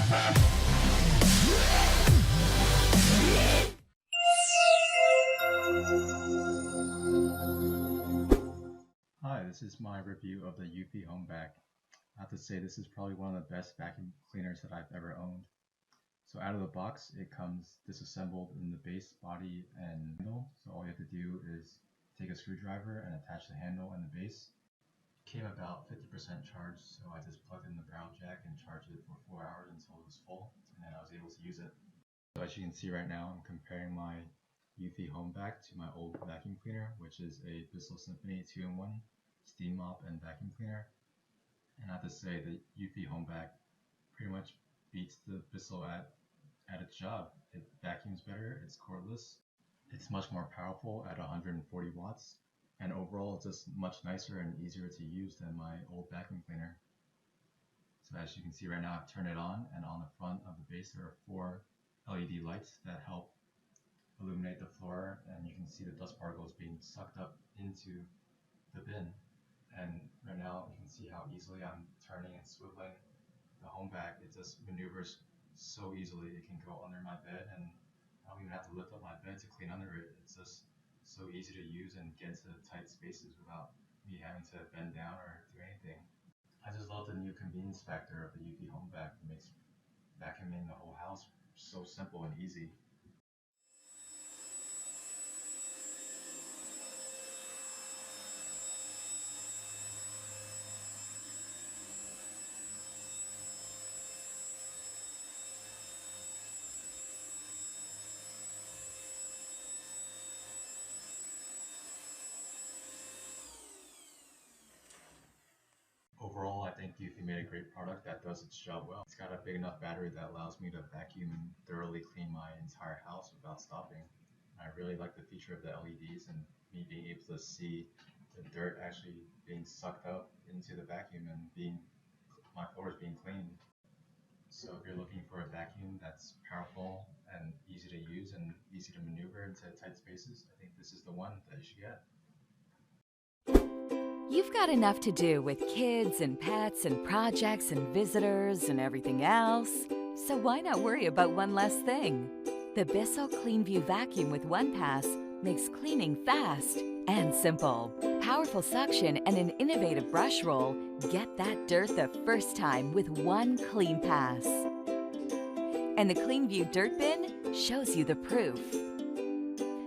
Hi, this is my review of the Eufy HomeVac. I have to say this is probably one of the best vacuum cleaners that I've ever owned. So out of the box, it comes disassembled in the base, body, and handle. So all you have to do is take a screwdriver and attach the handle and the base. It came about 50% charged, so I just plugged in the barrel jack and charged it for 4 hours until it was full, and then I was able to use it. So as you can see right now, I'm comparing my Eufy HomeVac to my old vacuum cleaner, which is a Bissell Symphony 2-in-1 steam mop and vacuum cleaner. And I have to say the Eufy HomeVac pretty much beats the Bissell at its job. It vacuums better, it's cordless, it's much more powerful at 140 watts, and overall it's just much nicer and easier to use than my old vacuum cleaner. So as you can see right now, I've turned it on, and on the front of the base there are 4 LED lights that help illuminate the floor, and you can see the dust particles being sucked up into the bin. And right now you can see how easily I'm turning and swiveling the HomeVac. It just maneuvers so easily. It can go under my bed, and I don't even have to lift up my bed to clean under it. It's just so easy to use and get into tight spaces without me having to bend down or do anything. I just love the new convenience factor of the Eufy HomeVac. It makes vacuuming the whole house so simple and easy. Overall, I think Eufy made a great product that does its job well. It's got a big enough battery that allows me to vacuum and thoroughly clean my entire house without stopping. I really like the feature of the LEDs and me being able to see the dirt actually being sucked up into the vacuum and my floors being cleaned. So if you're looking for a vacuum that's powerful and easy to use and easy to maneuver into tight spaces, I think this is the one that you should get. You've got enough to do with kids and pets and projects and visitors and everything else, so why not worry about one less thing? The Bissell CleanView Vacuum with OnePass makes cleaning fast and simple. Powerful suction and an innovative brush roll get that dirt the first time with one clean pass. And the CleanView Dirt Bin shows you the proof.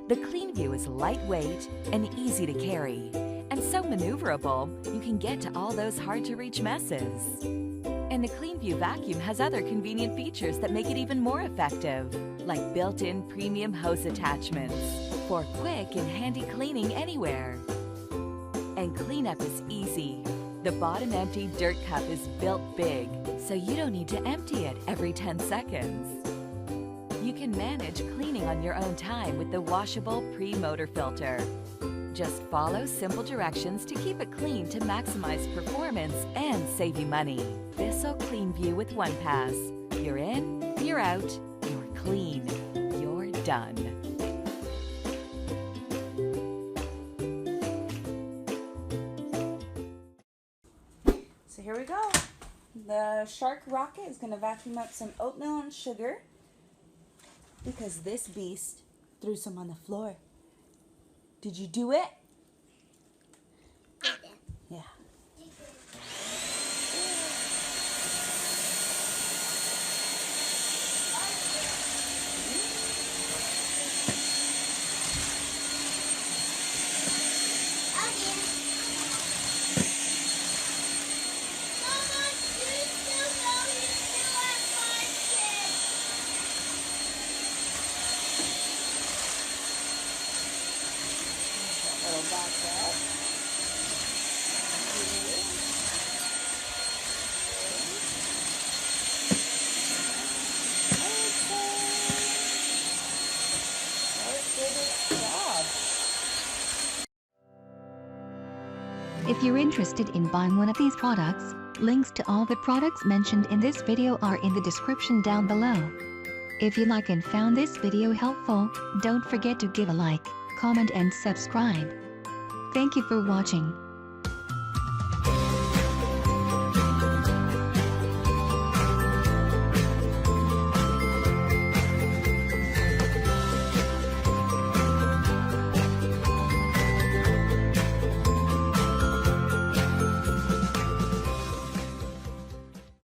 The CleanView is lightweight and easy to carry, and so maneuverable, you can get to all those hard-to-reach messes. And the CleanView Vacuum has other convenient features that make it even more effective, like built-in premium hose attachments for quick and handy cleaning anywhere. And cleanup is easy. The bottom empty dirt cup is built big, so you don't need to empty it every 10 seconds. You can manage cleaning on your own time with the washable pre-motor filter. Just follow simple directions to keep it clean to maximize performance and save you money. Bissell CleanView with OnePass. You're in, you're out, you're clean, you're done. So here we go. The Shark Rocket is going to vacuum up some oatmeal and sugar because this beast threw some on the floor. Did you do it? Yeah. Little back up. If you're interested in buying one of these products, links to all the products mentioned in this video are in the description down below. If you like and found this video helpful, don't forget to give a like, comment and subscribe. Thank you for watching.